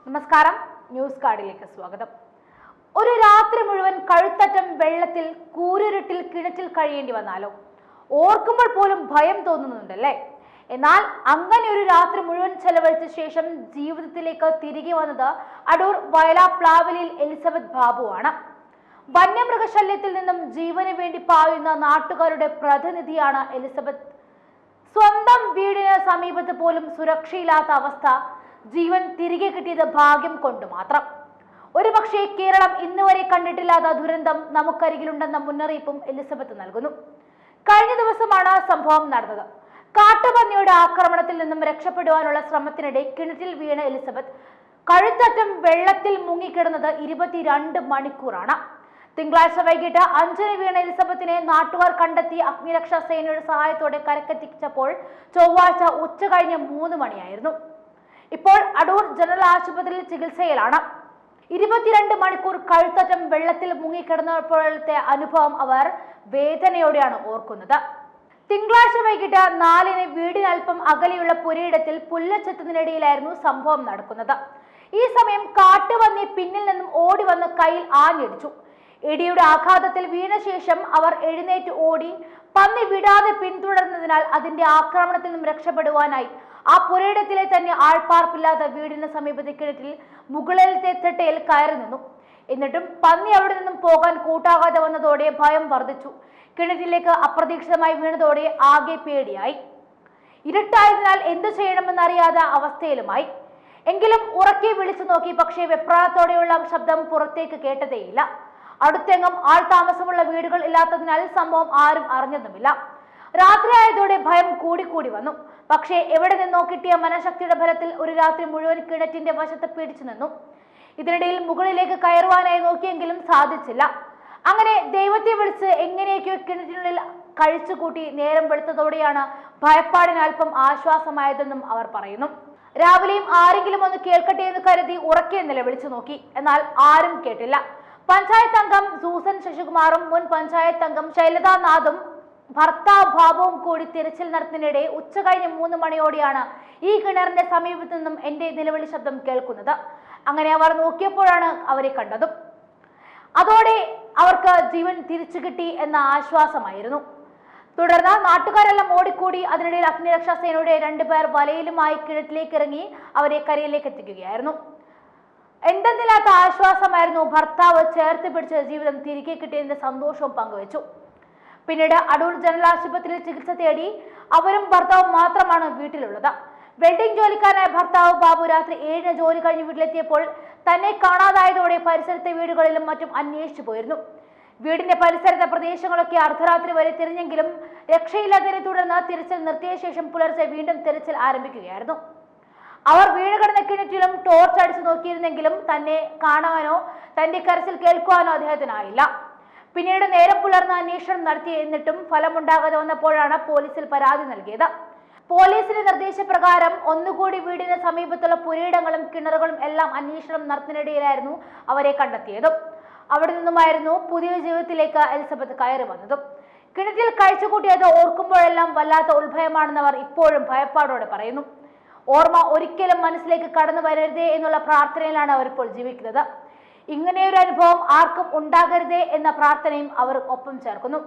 നമസ്കാരം, ന്യൂസ് കാർഡിലേക്ക് സ്വാഗതം. ഒരു രാത്രി മുഴുവൻ കഴുത്തറ്റം വെള്ളത്തിൽ കൂരിരുട്ടിൽ കിണറ്റിൽ കഴിയേണ്ടി വന്നാലോ? ഓർക്കുമ്പോൾ പോലും ഭയം തോന്നുന്നുണ്ടല്ലേ? എന്നാൽ അങ്ങനെ ഒരു രാത്രി മുഴുവൻ ചെലവഴിച്ച ശേഷം ജീവിതത്തിലേക്ക് തിരികെ വന്നത് അടൂർ വയലാപ്ലാവിലിൽ എലിസബത്ത് ബാബുവാണ്. വന്യമൃഗശല്യത്തിൽ നിന്നും ജീവന് വേണ്ടി പായുന്ന നാട്ടുകാരുടെ പ്രതിനിധിയാണ് എലിസബത്ത്. സ്വന്തം വീടിന് സമീപത്ത് പോലും സുരക്ഷയില്ലാത്ത അവസ്ഥ, ജീവൻ തിരികെ കിട്ടിയത് ഭാഗ്യം കൊണ്ട് മാത്രം. ഒരുപക്ഷെ കേരളം ഇന്നുവരെ കണ്ടിട്ടില്ലാത്ത ദുരന്തം നമുക്കരികിലുണ്ടെന്ന മുന്നറിയിപ്പും എലിസബത്ത് നൽകുന്നു. കഴിഞ്ഞ ദിവസമാണ് സംഭവം നടന്നത്. കാട്ടുപന്നിയുടെ ആക്രമണത്തിൽ നിന്നും രക്ഷപ്പെടുവാനുള്ള ശ്രമത്തിനിടെ കിണറ്റിൽ വീണ എലിസബത്ത് കഴുത്തറ്റം വെള്ളത്തിൽ മുങ്ങിക്കിടന്നത് 22 മണിക്കൂറാണ്. തിങ്കളാഴ്ച വൈകിട്ട് 5-ന് വീണ എലിസബത്തിനെ നാട്ടുകാർ കണ്ടെത്തി അഗ്നിരക്ഷാ സേനയുടെ സഹായത്തോടെ കരക്കെത്തിച്ചപ്പോൾ ചൊവ്വാഴ്ച ഉച്ച കഴിഞ്ഞ് 3 മണിയായിരുന്നു. ഇപ്പോൾ അടൂർ ജനറൽ ആശുപത്രിയിൽ ചികിത്സയിലാണ്. 22 മണിക്കൂർ കഴുത്തറ്റം വെള്ളത്തിൽ മുങ്ങിക്കിടന്നപ്പോഴത്തെ അനുഭവം അവർ വേദനയോടെയാണ് ഓർക്കുന്നത്. തിങ്കളാഴ്ച വൈകിട്ട് 4-ന് വീടിനൽപ്പം അകലെയുള്ള പുരയിടത്തിൽ പുല്ല് ചെത്തുന്നതിനിടയിലായിരുന്നു സംഭവം നടക്കുന്നത്. ഈ സമയം കാട്ടുപന്നി പിന്നിൽ നിന്നും ഓടി വന്ന് കയ്യിൽ ആഞ്ഞടിച്ചു. ഇടിയുടെ ആഘാതത്തിൽ വീണ ശേഷം അവർ എഴുന്നേറ്റ് ഓടി. പന്നി വിടാതെ പിന്തുടർന്നതിനാൽ അതിന്റെ ആക്രമണത്തിൽ നിന്നും രക്ഷപ്പെടുവാനായി ആ പുരയിടത്തിലെ തന്നെ ആൾപ്പാർപ്പില്ലാത്ത വീടിന് സമീപത്തെ കിണറ്റിൽ മുകളിലത്തെ തെട്ടയിൽ കയറി നിന്നു. എന്നിട്ടും പന്നി അവിടെ നിന്നും പോകാൻ കൂട്ടാകാതെ വന്നതോടെ ഭയം വർദ്ധിച്ചു. കിണറ്റിലേക്ക് അപ്രതീക്ഷിതമായി വീണതോടെ ആകെ പേടിയായി. ഇരുട്ടായതിനാൽ എന്തു ചെയ്യണമെന്നറിയാതെ അവസ്ഥയിലുമായി. എങ്കിലും ഉറക്കെ വിളിച്ചു നോക്കി, പക്ഷേ വെപ്രാളത്തോടെയുള്ള ശബ്ദം പുറത്തേക്ക് കേട്ടതേയില്ല. അടുത്തെങ്ങും ആൾ താമസമുള്ള വീടുകൾ ഇല്ലാത്തതിനാൽ സംഭവം ആരും അറിഞ്ഞതുമില്ല. രാത്രിയായതോടെ ഭയം കൂടി വന്നു. പക്ഷേ എവിടെ നിന്നോ കിട്ടിയ മനഃശക്തിയുടെ ഫലത്തിൽ ഒരു രാത്രി മുഴുവൻ കിണറ്റിന്റെ വശത്ത് പിടിച്ചു നിന്നു. ഇതിനിടയിൽ മുകളിലേക്ക് കയറുവാനായി നോക്കിയെങ്കിലും സാധിച്ചില്ല. അങ്ങനെ ദൈവത്തെ വിളിച്ച് എങ്ങനെയൊക്കെയോ കിണറ്റിനുള്ളിൽ കഴിച്ചുകൂട്ടി നേരം വെളുത്തതോടെയാണ് ഭയപ്പാടിന് അല്പം ആശ്വാസമായതെന്നും അവർ പറയുന്നു. രാവിലെയും ആരെങ്കിലും ഒന്ന് കേൾക്കട്ടെ എന്ന് കരുതി ഉറക്കെ നിലവിളിച്ചു നോക്കി. എന്നാൽ ആരും കേട്ടില്ല. പഞ്ചായത്ത് അംഗം സൂസൻ ശശികുമാറും മുൻ പഞ്ചായത്ത് അംഗം ശൈലതാനാഥും ഭർത്താവ് ബാബുവും കൂടി തിരച്ചിൽ നടത്തുന്നതിനിടെ ഉച്ച കഴിഞ്ഞ് 3 മണിയോടെയാണ് ഈ കിണറിന്റെ സമീപത്തു നിന്നും എന്റെ നിലവിളി ശബ്ദം കേൾക്കുന്നത്. അങ്ങനെ അവർ നോക്കിയപ്പോഴാണ് അവരെ കണ്ടതും. അതോടെ അവർക്ക് ജീവൻ തിരിച്ചു കിട്ടി എന്ന ആശ്വാസമായിരുന്നു. തുടർന്ന് നാട്ടുകാരെല്ലാം ഓടിക്കൂടി. അതിനിടയിൽ അഗ്നിരക്ഷാ സേനയുടെ 2 പേർ വലയിലുമായി കിണറ്റിലേക്ക് ഇറങ്ങി അവരെ കരയിലേക്ക് എത്തിക്കുകയായിരുന്നു. എന്തെന്നില്ലാത്ത ആശ്വാസമായിരുന്നു. ഭർത്താവ് ചേർത്ത് പിടിച്ച് ജീവിതം തിരികെ കിട്ടിയതിന്റെ സന്തോഷവും പങ്കുവച്ചു. പിന്നീട് അടൂർ ജനറൽ ആശുപത്രിയിൽ ചികിത്സ തേടി. അവരും ഭർത്താവും മാത്രമാണ് വീട്ടിലുള്ളത്. വെൽഡിംഗ് ജോലിക്കാരനായ ഭർത്താവ് ബാബു രാത്രി 7-ന് ജോലി കഴിഞ്ഞ് വീട്ടിലെത്തിയപ്പോൾ തന്നെ കാണാതായതോടെ പരിസരത്തെ വീടുകളിലും മറ്റും അന്വേഷിച്ചു പോയിരുന്നു. വീടിന്റെ പരിസരത്തെ പ്രദേശങ്ങളൊക്കെ അർദ്ധരാത്രി വരെ തിരഞ്ഞെങ്കിലും രക്ഷയില്ലാത്തതിനെ തുടർന്ന് തിരച്ചിൽ നിർത്തിയ ശേഷം പുലർച്ചെ വീണ്ടും തിരച്ചിൽ ആരംഭിക്കുകയായിരുന്നു. അവർ വീണുകിടന്ന കിണറ്റിലും ടോർച്ച് അടിച്ചു നോക്കിയിരുന്നെങ്കിലും തന്നെ കാണാനോ തന്റെ കരച്ചിൽ കേൾക്കുവാനോ അദ്ദേഹത്തിനായില്ല. പിന്നീട് നേരം പുലർന്ന് അന്വേഷണം നടത്തി. എന്നിട്ടും ഫലമുണ്ടാകാതെ വന്നപ്പോഴാണ് പോലീസിൽ പരാതി നൽകിയത്. പോലീസിന്റെ നിർദ്ദേശപ്രകാരം ഒന്നുകൂടി വീടിന് സമീപത്തുള്ള പുരയിടങ്ങളും കിണറുകളും എല്ലാം അന്വേഷണം നടത്തുന്നതിനിടയിലായിരുന്നു അവരെ കണ്ടെത്തിയതും. അവിടെ നിന്നുമായിരുന്നു പുതിയ ജീവിതത്തിലേക്ക് എലിസബത്ത് കയറി വന്നതും. കിണറ്റിൽ കഴിച്ചുകൂട്ടിയത് ഓർക്കുമ്പോഴെല്ലാം വല്ലാത്ത ഉത്ഭയമാണെന്നവർ ഇപ്പോഴും ഭയപ്പാടോടെ പറയുന്നു. ഓർമ്മ ഒരിക്കലും മനസ്സിലേക്ക് കടന്നു വരരുതേ എന്നുള്ള പ്രാർത്ഥനയിലാണ് അവർ ഇപ്പോൾ ജീവിക്കുന്നത്. ഇങ്ങനെയൊരു അനുഭവം ആർക്കും ഉണ്ടാകരുതേ എന്ന പ്രാർത്ഥനയും അവർ ഒപ്പം ചേർക്കുന്നു.